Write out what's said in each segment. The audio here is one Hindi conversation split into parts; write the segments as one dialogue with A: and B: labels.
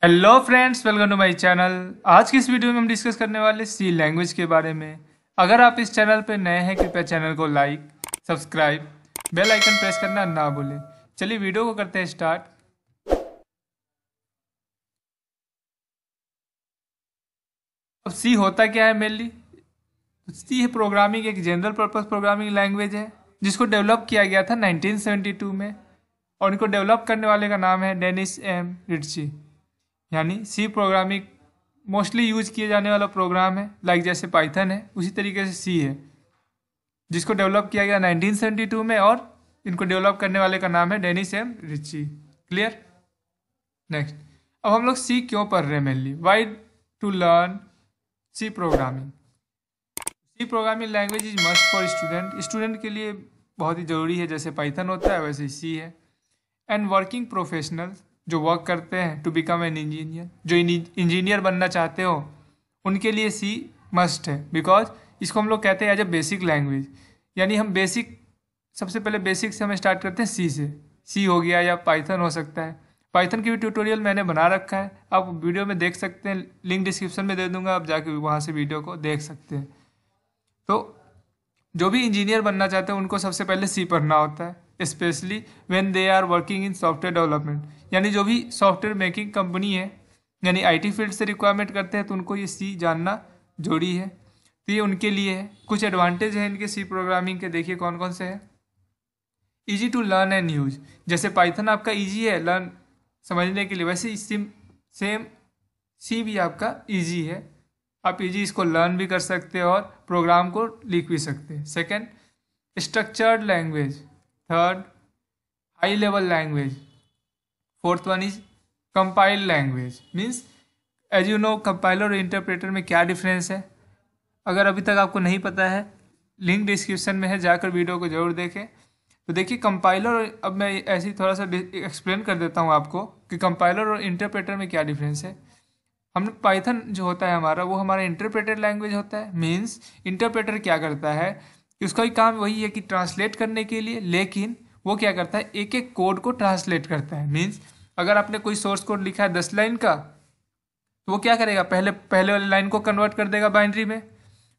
A: Hello friends, welcome to my channel. आज की इस वीडियो में हम डिस्कस करने वाले सी लैंग्वेज के बारे में। अगर आप इस चैनल पर नए हैं, कृपया चैनल को like, subscribe, bell icon press करना ना भूलें। चलिए वीडियो को करते हैं स्टार्ट। अब सी होता क्या है मेनली? सी है प्रोग्रामिंग, एक जनरल पर्पस प्रोग्रामिंग लैंग्वेज है जिसको डेवलप किया गया था 1972 में, और इनको डेवलप करने वाले का नाम है डेनिस एम रिट्ची। यानी सी प्रोग्रामिंग मोस्टली यूज किए जाने वाला प्रोग्राम है, लाइक जैसे पाइथन है उसी तरीके से सी है, जिसको डेवलप किया गया 1972 में, और इनको डेवलप करने वाले का नाम है Dennis M Ritchie. Clear? Next, अब हम लोग सी क्यों पढ़ रहे हैं mainly? Why to learn C programming? C programming language is must for student. Student के लिए बहुत ही ज़रूरी है, जैसे पाइथन होता है वैसे सी है। एंड वर्किंग प्रोफेशनल, जो वर्क करते हैं, टू बिकम एन इंजीनियर, जो इंजीनियर बनना चाहते हो उनके लिए सी मस्ट है। बिकॉज इसको हम लोग कहते हैं एज ए बेसिक लैंग्वेज। यानी हम बेसिक, सबसे पहले बेसिक से हम स्टार्ट करते हैं सी से। सी हो गया या पाइथन हो सकता है। पाइथन की भी ट्यूटोरियल मैंने बना रखा है, आप वीडियो में देख सकते हैं, लिंक डिस्क्रिप्शन में दे दूंगा, आप जाके वहाँ से वीडियो को देख सकते हैं। तो जो भी इंजीनियर बनना चाहते हैं उनको सबसे पहले सी पढ़ना होता है, specially when they are working in software development. यानी जो भी सॉफ्टवेयर मेकिंग कंपनी है, यानी आईटी फील्ड से रिक्वायरमेंट करते हैं, तो उनको ये सी जानना जरूरी है। तो ये उनके लिए है। कुछ एडवांटेज है इनके सी प्रोग्रामिंग के, देखिए कौन कौन से हैं। Easy to learn and use, जैसे पाइथन आपका ईजी है लर्न समझने के लिए, वैसे सेम सी भी आपका ईजी है। आप इजी इसको लर्न भी कर सकते हो और प्रोग्राम को लिख भी सकते हैं। Second, structured language. Third, high level language. Fourth one is compiled language. Means as you know, compiler और इंटरप्रेटर में क्या डिफरेंस है। अगर अभी तक आपको नहीं पता है, लिंक डिस्क्रिप्शन में है, जाकर वीडियो को जरूर देखें। तो देखिए कंपाइलर, अब मैं ऐसे ही थोड़ा सा एक्सप्लेन कर देता हूँ आपको कि कंपाइलर और इंटरप्रेटर में क्या डिफरेंस है। हम पाइथन जो होता है हमारा, वो हमारा इंटरप्रेटेड लैंग्वेज होता है। मीन्स इंटरप्रेटर क्या करता है कि उसका ही काम वही है कि ट्रांसलेट करने के लिए, लेकिन वो क्या करता है, एक एक कोड को ट्रांसलेट करता है। मीन्स अगर आपने कोई सोर्स कोड लिखा है 10 लाइन का, तो वो क्या करेगा, पहले पहले वाली लाइन को कन्वर्ट कर देगा बाइनरी में,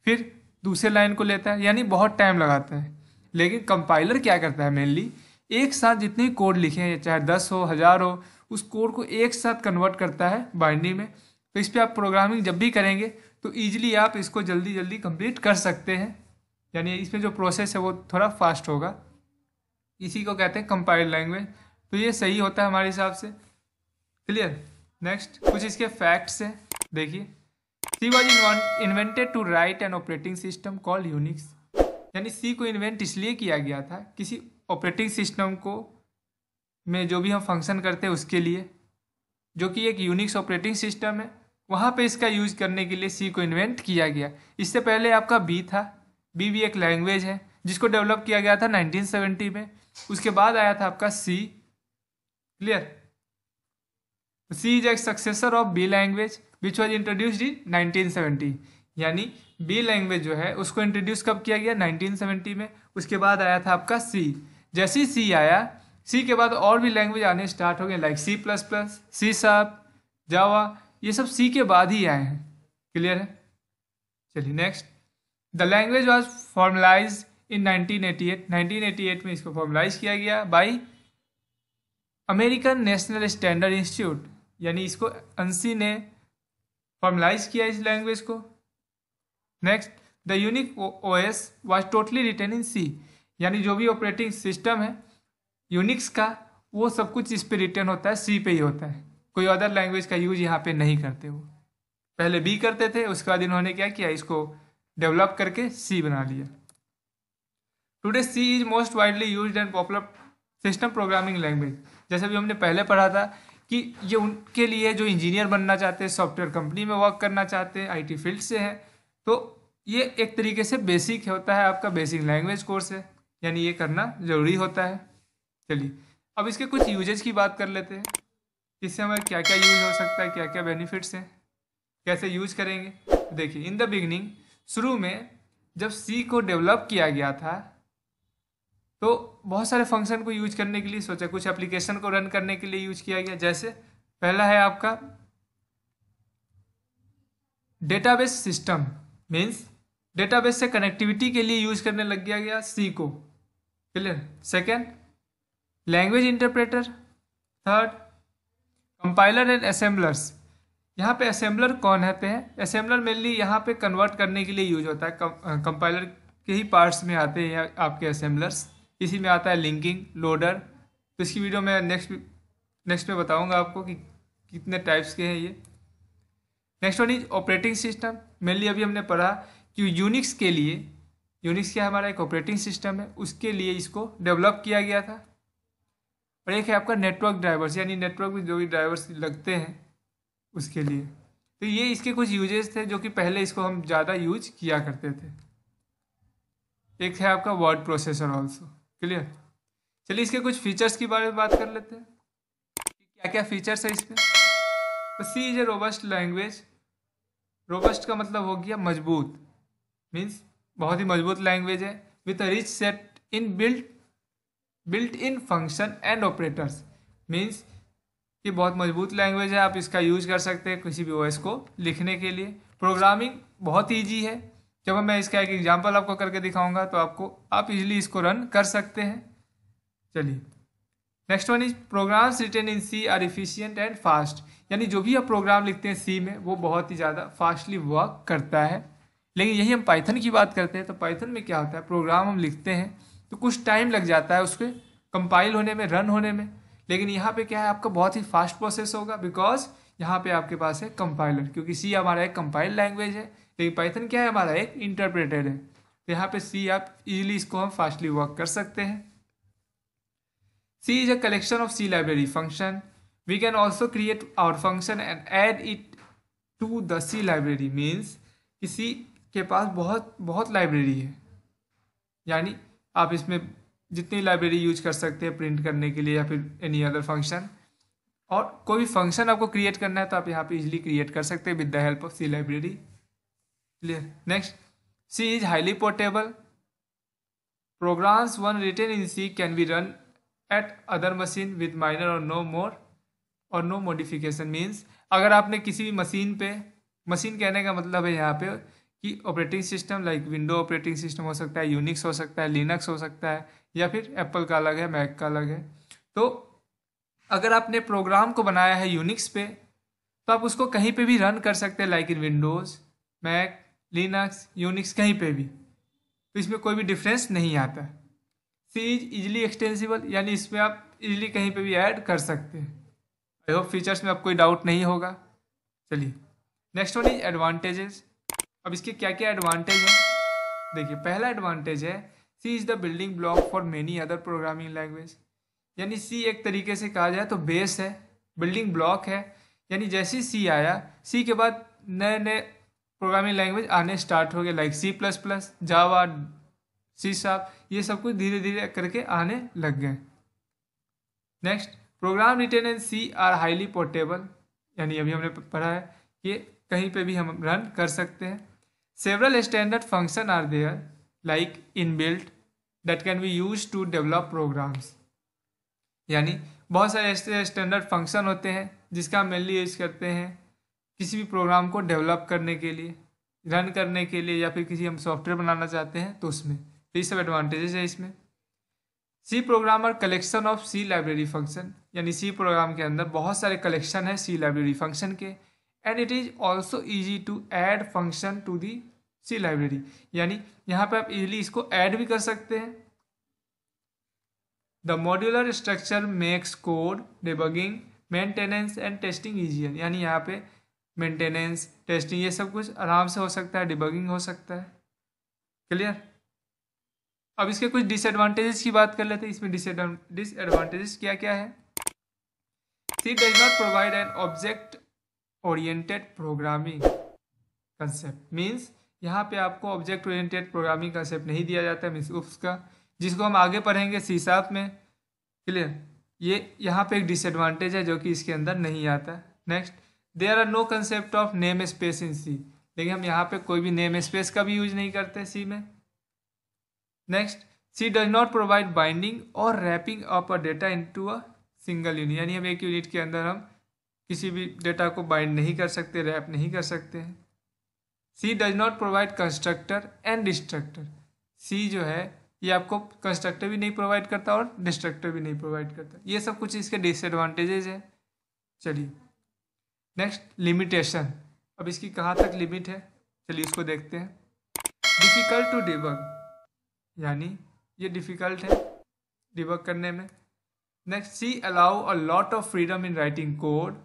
A: फिर दूसरे लाइन को लेता है, यानी बहुत टाइम लगाता है। लेकिन कंपाइलर क्या करता है, मेनली एक साथ जितने कोड लिखे हैं, चाहे 10 हो 1000 हो, उस कोड को एक साथ कन्वर्ट करता है बाइनरी में। तो इस पर आप प्रोग्रामिंग जब भी करेंगे तो ईजिली आप इसको जल्दी जल्दी कंप्लीट कर सकते हैं। यानी इसमें जो प्रोसेस है वो थोड़ा फास्ट होगा। इसी को कहते हैं कंपाइल्ड लैंग्वेज। तो ये सही होता है हमारे हिसाब से। क्लियर? नेक्स्ट, कुछ इसके फैक्ट्स हैं, देखिए। C was invented to write an operating system called Unix. यानी सी को इन्वेंट इसलिए किया गया था किसी ऑपरेटिंग सिस्टम को में जो भी हम फंक्शन करते हैं उसके लिए, जो कि एक यूनिक्स ऑपरेटिंग सिस्टम है, वहाँ पे इसका यूज करने के लिए सी को इन्वेंट किया गया। इससे पहले आपका बी था। बी भी एक लैंग्वेज है जिसको डेवलप किया गया था 1970 में। उसके बाद आया था आपका C. Clear? C is a successor of B language which was introduced in 1970। यानी बी लैंग्वेज जो है उसको इंट्रोड्यूस कब किया गया, 1970 में। उसके बाद आया था आपका सी। जैसे ही सी आया, सी के बाद और भी लैंग्वेज आने स्टार्ट हो गए, like C plus plus, C sharp, Java, ये सब सी के बाद ही आए हैं। क्लियर है? चलिए next, the language was formalize in 1988। 1988 में इसको फॉर्मलाइज किया गया by American National Standard Institute. यानी इसको अंसी ने फॉर्मलाइज किया इस लैंग्वेज को। Next, the Unix OS was totally written in C. यानी जो भी ऑपरेटिंग सिस्टम है यूनिक्स का, वो सब कुछ इस पे रिटर्न होता है, सी पे ही होता है। कोई अदर लैंग्वेज का यूज यहाँ पे नहीं करते। वो पहले बी करते थे, उसके बाद इन्होंने क्या किया, इसको डेवलप करके सी बना लिया। Today C is most widely used and popular system programming language. जैसे भी हमने पहले पढ़ा था कि ये उनके लिए जो इंजीनियर बनना चाहते हैं, सॉफ्टवेयर कंपनी में वर्क करना चाहते हैं, आईटी फील्ड से हैं, तो ये एक तरीके से बेसिक होता है, आपका बेसिक लैंग्वेज कोर्स है, यानी ये करना ज़रूरी होता है। चलिए अब इसके कुछ यूजेज की बात कर लेते हैं। इससे हमें क्या क्या यूज हो सकता है, क्या क्या बेनिफिट्स हैं, कैसे यूज करेंगे। देखिए, इन द बिगनिंग, शुरू में जब सी को डेवलप किया गया था तो बहुत सारे फंक्शन को यूज करने के लिए सोचा, कुछ एप्लीकेशन को रन करने के लिए यूज किया गया। जैसे पहला है आपका डेटाबेस सिस्टम मीन्स डेटाबेस से कनेक्टिविटी के लिए यूज करने लग गया सी को। Clear. Second, language interpreter. Third, compiler and assemblers. यहाँ पे असेंबलर कौन है असेंबलर मेनली यहाँ पे कन्वर्ट करने के लिए यूज होता है। कंपाइलर के ही पार्ट्स में आते हैं आपके असेंबलर्स। इसी में आता है लिंकिंग, लोडर। तो इसकी वीडियो में नेक्स्ट में बताऊंगा आपको कि कितने टाइप्स के हैं ये। Next one is operating system. Mainly अभी हमने पढ़ा कि यूनिक्स के लिए, यूनिक्स क्या हमारा एक ऑपरेटिंग सिस्टम है, उसके लिए इसको डेवलप किया गया था। और एक है आपका नेटवर्क ड्राइवर्स, यानी नेटवर्क में जो भी ड्राइवर्स लगते हैं उसके लिए। तो ये इसके कुछ यूजेस थे जो कि पहले इसको हम ज़्यादा यूज किया करते थे। एक है आपका वर्ड प्रोसेसर ऑल्सो। क्लियर। चलिए इसके कुछ फीचर्स के बारे में बात कर लेते हैं, क्या क्या फीचर्स है इसमें। तो C is a robust language. Robust का मतलब हो गया मजबूत, मीन्स बहुत ही मजबूत लैंग्वेज है। With a rich set in built in function and operators. Means ये बहुत मजबूत लैंग्वेज है, आप इसका यूज कर सकते हैं किसी भी ओएस को लिखने के लिए। प्रोग्रामिंग बहुत ईजी है। जब मैं इसका एक एग्जांपल आपको करके दिखाऊंगा तो आप इजीली इसको रन कर सकते हैं। चलिए next one is programs written in C are efficient and fast. यानी जो भी आप प्रोग्राम लिखते हैं सी में वो बहुत ही ज़्यादा फास्टली वर्क करता है। लेकिन यही हम पाइथन की बात करते हैं तो पाइथन में क्या होता है, प्रोग्राम हम लिखते हैं तो कुछ टाइम लग जाता है उसके कंपाइल होने में, रन होने में। लेकिन यहाँ पे क्या है, आपका बहुत ही फास्ट प्रोसेस होगा, बिकॉज यहाँ पे आपके पास है कंपाइलर। क्योंकि सी हमारा एक कंपाइल लैंग्वेज है, लेकिन पाइथन क्या है, हमारा एक इंटरप्रेटेड है। तो यहाँ पे सी आप इजीली इसको हम फास्टली वर्क कर सकते हैं। C is a collection of C library function. We can also create our function and add it to the C library. Means कि सी के पास बहुत लाइब्रेरी है, यानी आप इसमें जितनी लाइब्रेरी यूज कर सकते हैं प्रिंट करने के लिए या फिर एनी अदर फंक्शन। और कोई भी फंक्शन आपको क्रिएट करना है तो आप यहाँ पे इजीली क्रिएट कर सकते हैं with the help of C library. Clear. Next, C is highly portable. Programs one written in C can be run at other machine with minor और नो मॉडिफिकेशन। मीन्स अगर आपने किसी भी मशीन पे, मशीन कहने का मतलब है यहाँ पे कि operating system like window operating system हो सकता है, यूनिक्स हो सकता है, लिनक्स हो सकता है, या फिर एप्पल का अलग है, मैक का अलग है। तो अगर आपने प्रोग्राम को बनाया है यूनिक्स पे तो आप उसको कहीं पे भी रन कर सकते हैं, like in Windows, Mac, Linux, Unix, कहीं पे भी। तो इसमें कोई भी डिफरेंस नहीं आता। सी इज इजिली एक्सटेंसिबल, यानी इसमें आप इजीली कहीं पे भी ऐड कर सकते हैं। आई होप फीचर्स में आप कोई डाउट नहीं होगा। चलिए नेक्स्ट वन इज एडवांटेजेस। अब इसके क्या क्या एडवांटेज हैं, देखिए पहला एडवांटेज है C is the building block for many other programming language. यानी सी एक तरीके से कहा जाए तो बेस है, बिल्डिंग ब्लॉक है। यानी जैसे सी आया, सी के बाद नए नए प्रोग्रामिंग लैंग्वेज आने स्टार्ट हो गए, लाइक C++, जावा, C#, ये सब कुछ धीरे धीरे करके आने लग गए। Next, program written in C are highly portable. यानी अभी हमने पढ़ा है कि कहीं पे भी हम रन कर सकते हैं। Several standard function are there like inbuilt that can be use to develop programs. यानी बहुत सारे ऐसे स्टैंडर्ड फंक्शन होते हैं जिसका हम मेनली यूज करते हैं किसी भी प्रोग्राम को डेवलप करने के लिए, रन करने के लिए, या फिर किसी हम सॉफ्टवेयर बनाना चाहते हैं तो उसमें। तो ये सब एडवांटेजेस है इसमें। C programmer collection of C library function. यानी सी प्रोग्राम के अंदर बहुत सारे कलेक्शन है सी लाइब्रेरी फंक्शन के। And it is also easy to add function to the C library. यानी यहाँ पे आप इजीली इसको ऐड भी कर सकते हैं। The modular structure makes code debugging, maintenance and testing easier. यानी यहाँ पे मेंटेनेंस, टेस्टिंग, ये सब कुछ आराम से हो सकता है, डिबगिंग हो सकता है। क्लियर। अब इसके कुछ डिसएडवांटेजेस की बात कर लेते हैं। इसमें डिसएडवांटेजेस क्या क्या है। C does not provide an object oriented programming concept. Means यहाँ पे आपको ऑब्जेक्ट ओरिएंटेड प्रोग्रामिंग कंसेप्ट नहीं दिया जाता है, मीन्स उसका, जिसको हम आगे पढ़ेंगे C# में। क्लियर। ये यहाँ पे एक डिसएडवांटेज है जो कि इसके अंदर नहीं आता। Next, there are no concept of name space in C. लेकिन हम यहाँ पे कोई भी नेम स्पेस का भी यूज नहीं करते सी में। Next, C does not provide binding और wrapping up a data into a single unit. यानी हम एक यूनिट के अंदर हम किसी भी डेटा को बाइंड नहीं कर सकते, रैप नहीं कर सकते हैं। C does not provide constructor and destructor. C जो है ये आपको कंस्ट्रक्टर भी नहीं प्रोवाइड करता और डिस्ट्रक्टर भी नहीं प्रोवाइड करता। ये सब कुछ इसके डिसएडवांटेजेस है। चलिए नेक्स्ट लिमिटेशन। अब इसकी कहाँ तक लिमिट है चलिए उसको देखते हैं। डिफ़िकल्ट टू डिबग, यानी ये डिफ़िकल्ट है डिबग करने में। Next C allow a lot of freedom in writing code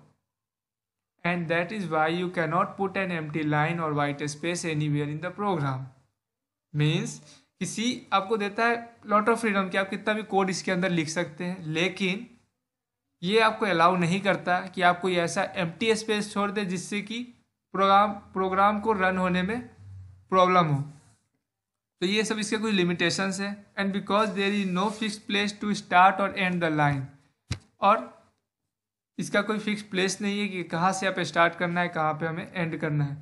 A: and that is why you cannot put an empty line और white space anywhere in the program. Means कि सी आपको देता है लॉट ऑफ फ्रीडम कि आप कितना भी कोड इसके अंदर लिख सकते हैं, लेकिन ये आपको अलाउ नहीं करता कि आप कोई ऐसा एम्प्टी स्पेस छोड़ दे जिससे कि प्रोग्राम को रन होने में प्रॉब्लम हो। तो ये सब इसके कुछ लिमिटेशंस है। And because there is no fix place to start और एंड द लाइन, और इसका कोई फिक्स प्लेस नहीं है कि कहाँ से आप स्टार्ट करना है कहाँ पे हमें एंड करना है।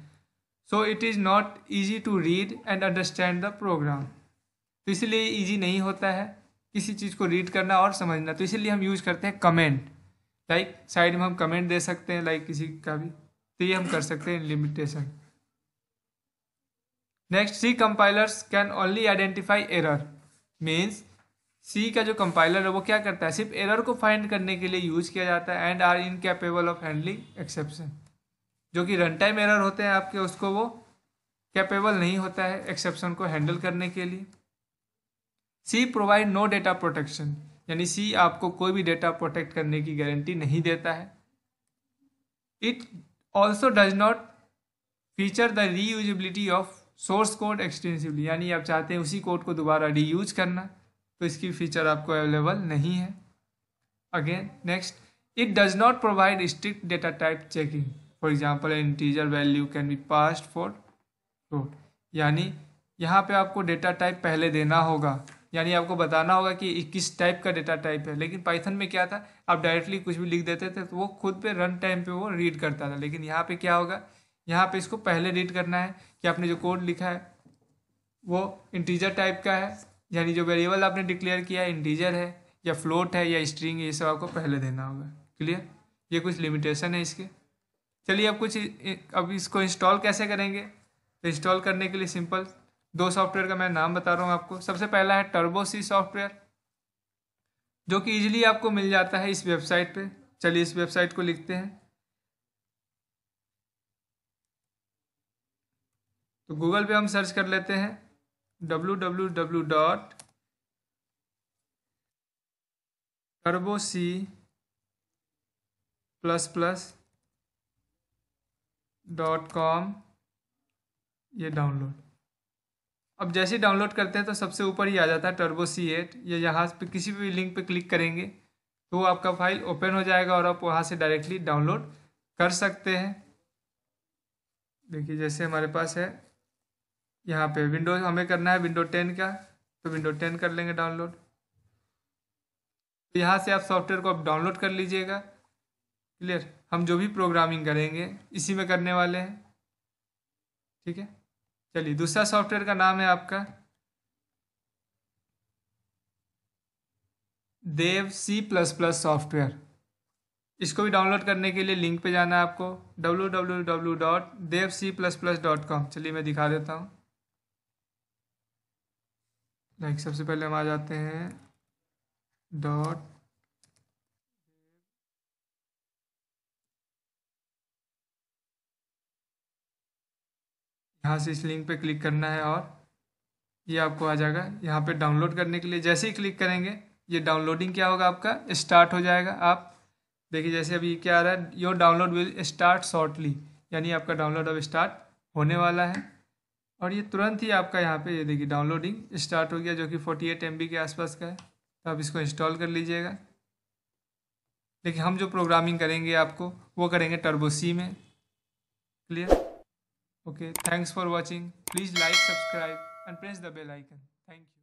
A: So it is not easy to read and understand the program. तो इसलिए ईजी नहीं होता है किसी चीज़ को रीड करना और समझना। तो इसीलिए हम यूज़ करते हैं कमेंट, लाइक साइड में हम कमेंट दे सकते हैं लाइक किसी का भी। तो ये हम कर सकते हैं limitation. Next C compilers can only identify error. Means C का जो कंपाइलर है वो क्या करता है, सिर्फ एरर को फाइंड करने के लिए यूज किया जाता है। And are incapable of handling exception, जो कि रन टाइम एरर होते हैं आपके, उसको वो कैपेबल नहीं होता है एक्सेप्शन को हैंडल करने के लिए। C provide no data protection, यानी सी आपको कोई भी डेटा प्रोटेक्ट करने की गारंटी नहीं देता है। It also does not feature the reusability of source code extensively, यानी आप चाहते हैं उसी कोड को दोबारा रीयूज करना, तो इसकी फीचर आपको अवेलेबल नहीं है। Again next, it does not provide strict data type checking. For example integer value can be passed for float, यानी यहाँ पे आपको डेटा टाइप पहले देना होगा, यानी आपको बताना होगा कि किस टाइप का डेटा टाइप है। लेकिन पाइथन में क्या था, आप डायरेक्टली कुछ भी लिख देते थे तो वो खुद पे रन टाइम पे वो रीड करता था। लेकिन यहाँ पे क्या होगा, यहाँ पे इसको पहले रीड करना है कि आपने जो कोड लिखा है वो इंटीजर टाइप का है, यानी जो वेरिएबल आपने डिक्लेयर किया है इंटीजर है या फ्लोट है या स्ट्रिंग है, ये सब आपको पहले देना होगा। क्लियर, ये कुछ लिमिटेशन है इसके। चलिए अब इसको इंस्टॉल कैसे करेंगे। तो इंस्टॉल करने के लिए सिंपल दो सॉफ्टवेयर का मैं नाम बता रहा हूँ आपको। सबसे पहला है टर्बो सी सॉफ्टवेयर, जो कि इजीली आपको मिल जाता है इस वेबसाइट पे। चलिए इस वेबसाइट को लिखते हैं। तो गूगल पे हम सर्च कर लेते हैं www.turboc++.com, ये डाउनलोड। अब जैसे ही डाउनलोड करते हैं तो सबसे ऊपर ही आ जाता है टर्बो C8। ये यहाँ पे किसी भी लिंक पे क्लिक करेंगे तो वो आपका फाइल ओपन हो जाएगा और आप वहाँ से डायरेक्टली डाउनलोड कर सकते हैं। देखिए जैसे हमारे पास है यहाँ पे विंडो, हमें करना है विंडो 10 का, तो विंडो 10 कर लेंगे डाउनलोड। तो यहाँ से आप सॉफ्टवेयर को आप डाउनलोड कर लीजिएगा। क्लियर, हम जो भी प्रोग्रामिंग करेंगे इसी में करने वाले हैं। ठीक है, चलिए दूसरा सॉफ्टवेयर का नाम है आपका देव C++ सॉफ्टवेयर। इसको भी डाउनलोड करने के लिए लिंक पे जाना है आपको www.devc++.com। चलिए मैं दिखा देता हूँ। लाइक सबसे पहले हम आ जाते हैं डॉट, यहाँ से इस लिंक पे क्लिक करना है और ये आपको आ जाएगा यहाँ पे डाउनलोड करने के लिए। जैसे ही क्लिक करेंगे ये डाउनलोडिंग क्या होगा, आपका स्टार्ट हो जाएगा। आप देखिए जैसे अभी क्या आ रहा है, your download will start shortly, यानी आपका डाउनलोड अब स्टार्ट होने वाला है। और ये तुरंत ही आपका यहाँ पे ये देखिए डाउनलोडिंग स्टार्ट हो गया, जो कि 48 MB के आसपास का है। तो आप इसको इंस्टॉल कर लीजिएगा। लेकिन हम जो प्रोग्रामिंग करेंगे आपको वो करेंगे टर्बो C में। Clear, okay, thanks for watching. Please like, subscribe and press the bell icon. Thank you.